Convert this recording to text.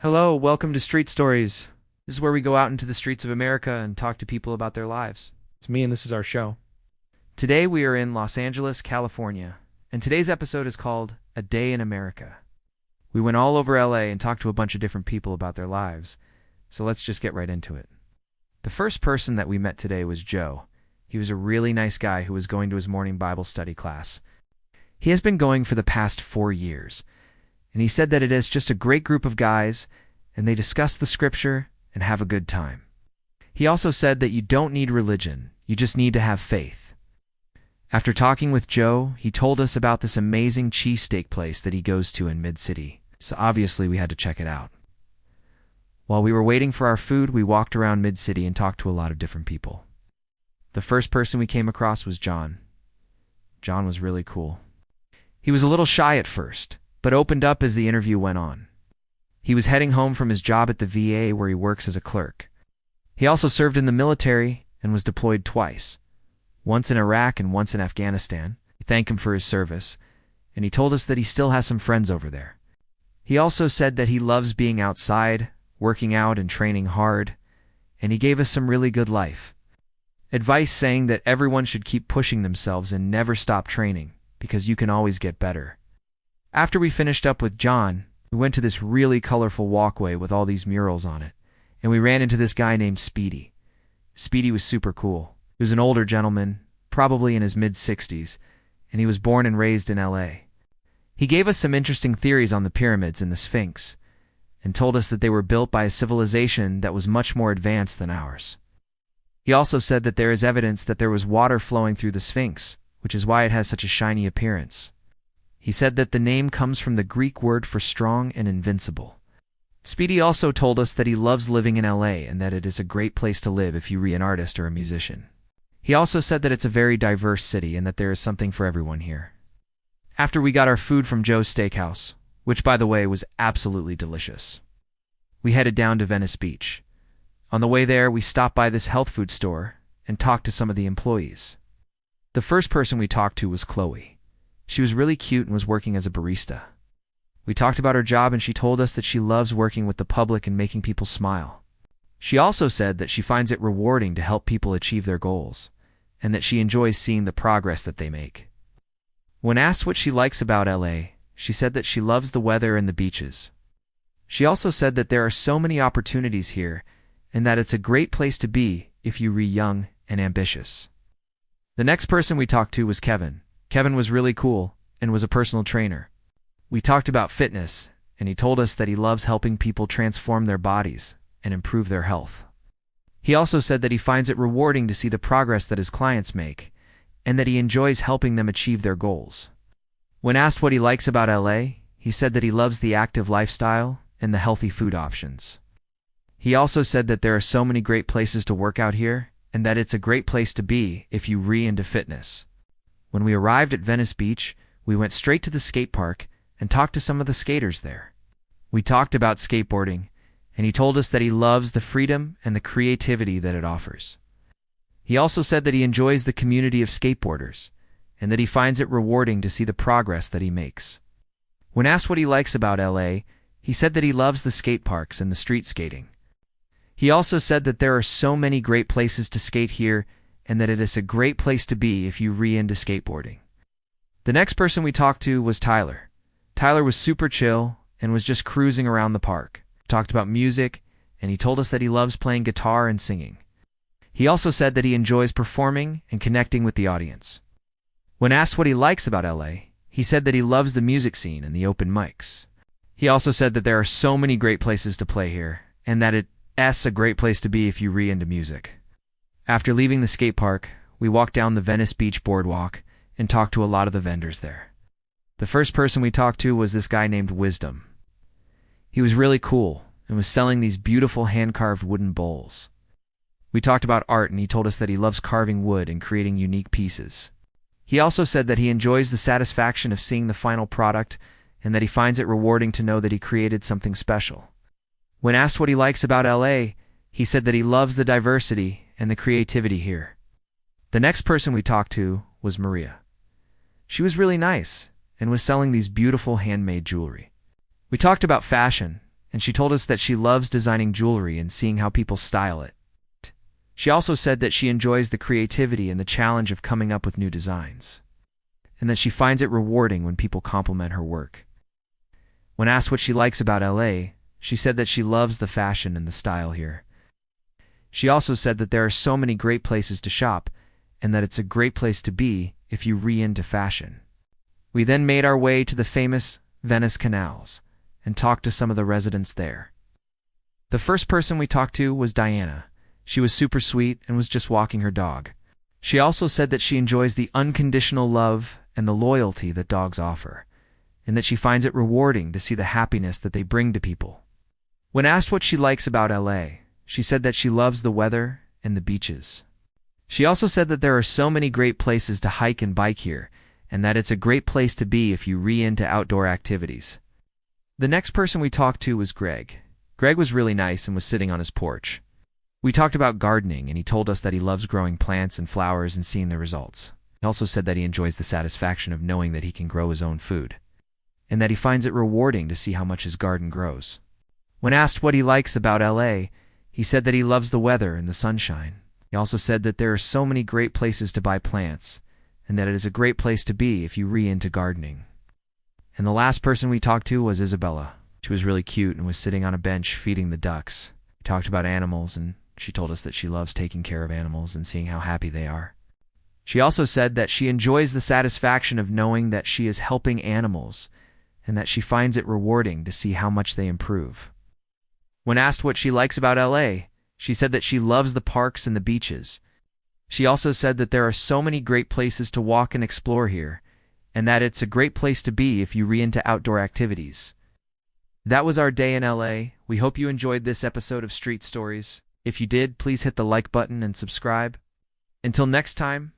Hello, welcome to Street Stories. This is where we go out into the streets of America and talk to people about their lives. It's me, and this is our show. Today we are in Los Angeles, California, and today's episode is called A Day in America. We went all over LA and talked to a bunch of different people about their lives, so let's just get right into it. The first person that we met today was Joe. He was a really nice guy who was going to his morning Bible study class. He has been going for the past 4 years, and he said that it is just a great group of guys, and they discuss the scripture and have a good time. He also said that you don't need religion, you just need to have faith. After talking with Joe, he told us about this amazing cheesesteak place that he goes to in Mid-City, so obviously we had to check it out. While we were waiting for our food, we walked around Mid-City and talked to a lot of different people. The first person we came across was John. John was really cool. He was a little shy at first, but opened up as the interview went on. He was heading home from his job at the VA where he works as a clerk. He also served in the military and was deployed twice, once in Iraq and once in Afghanistan. We thanked him for his service, and he told us that he still has some friends over there. He also said that he loves being outside, working out and training hard, and he gave us some really good life advice, saying that everyone should keep pushing themselves and never stop training, because you can always get better. After we finished up with John, we went to this really colorful walkway with all these murals on it, and we ran into this guy named Speedy. Speedy was super cool. He was an older gentleman, probably in his mid-60s, and he was born and raised in LA. He gave us some interesting theories on the pyramids and the Sphinx, and told us that they were built by a civilization that was much more advanced than ours. He also said that there is evidence that there was water flowing through the Sphinx, which is why it has such a shiny appearance. He said that the name comes from the Greek word for strong and invincible. Speedy also told us that he loves living in LA and that it is a great place to live if you are an artist or a musician. He also said that it's a very diverse city and that there is something for everyone here. After we got our food from Joe's Steakhouse, which by the way was absolutely delicious, we headed down to Venice Beach. On the way there, we stopped by this health food store and talked to some of the employees. The first person we talked to was Chloe. She was really cute and was working as a barista. We talked about her job and she told us that she loves working with the public and making people smile. She also said that she finds it rewarding to help people achieve their goals, and that she enjoys seeing the progress that they make. When asked what she likes about LA, she said that she loves the weather and the beaches. She also said that there are so many opportunities here and that it's a great place to be if you're young and ambitious. The next person we talked to was Kevin. Kevin was really cool and was a personal trainer. We talked about fitness, and he told us that he loves helping people transform their bodies and improve their health. He also said that he finds it rewarding to see the progress that his clients make, and that he enjoys helping them achieve their goals. When asked what he likes about LA, he said that he loves the active lifestyle and the healthy food options. He also said that there are so many great places to work out here, and that it's a great place to be if you are into fitness. When we arrived at Venice Beach, we went straight to the skate park and talked to some of the skaters there. We talked about skateboarding, and he told us that he loves the freedom and the creativity that it offers. He also said that he enjoys the community of skateboarders, and that he finds it rewarding to see the progress that he makes. When asked what he likes about LA, he said that he loves the skate parks and the street skating. He also said that there are so many great places to skate here and that it is a great place to be if you are into skateboarding. The next person we talked to was Tyler. Tyler was super chill and was just cruising around the park. We talked about music, and he told us that he loves playing guitar and singing. He also said that he enjoys performing and connecting with the audience. When asked what he likes about LA, he said that he loves the music scene and the open mics. He also said that there are so many great places to play here, and that it's a great place to be if you are into music. After leaving the skate park, we walked down the Venice Beach boardwalk and talked to a lot of the vendors there. The first person we talked to was this guy named Wisdom. He was really cool and was selling these beautiful hand-carved wooden bowls. We talked about art, and he told us that he loves carving wood and creating unique pieces. He also said that he enjoys the satisfaction of seeing the final product and that he finds it rewarding to know that he created something special. When asked what he likes about LA, he said that he loves the diversity and the creativity here. The next person we talked to was Maria. She was really nice and was selling these beautiful handmade jewelry. We talked about fashion, and she told us that she loves designing jewelry and seeing how people style it. She also said that she enjoys the creativity and the challenge of coming up with new designs, and that she finds it rewarding when people compliment her work. When asked what she likes about LA, she said that she loves the fashion and the style here. She also said that there are so many great places to shop, and that it's a great place to be if you're into fashion. We then made our way to the famous Venice canals and talked to some of the residents there. The first person we talked to was Diana. She was super sweet and was just walking her dog. She also said that she enjoys the unconditional love and the loyalty that dogs offer, and that she finds it rewarding to see the happiness that they bring to people. When asked what she likes about LA, she said that she loves the weather and the beaches. She also said that there are so many great places to hike and bike here, and that it's a great place to be if you're into outdoor activities. The next person we talked to was Greg. Greg was really nice and was sitting on his porch. We talked about gardening, and he told us that he loves growing plants and flowers and seeing the results. He also said that he enjoys the satisfaction of knowing that he can grow his own food, and that he finds it rewarding to see how much his garden grows. When asked what he likes about LA, he said that he loves the weather and the sunshine. He also said that there are so many great places to buy plants, and that it is a great place to be if you're into gardening. And the last person we talked to was Isabella. She was really cute and was sitting on a bench feeding the ducks. We talked about animals, and she told us that she loves taking care of animals and seeing how happy they are. She also said that she enjoys the satisfaction of knowing that she is helping animals, and that she finds it rewarding to see how much they improve. When asked what she likes about LA, she said that she loves the parks and the beaches. She also said that there are so many great places to walk and explore here, and that it's a great place to be if you're into outdoor activities. That was our day in LA. We hope you enjoyed this episode of Street Stories. If you did, please hit the like button and subscribe. Until next time,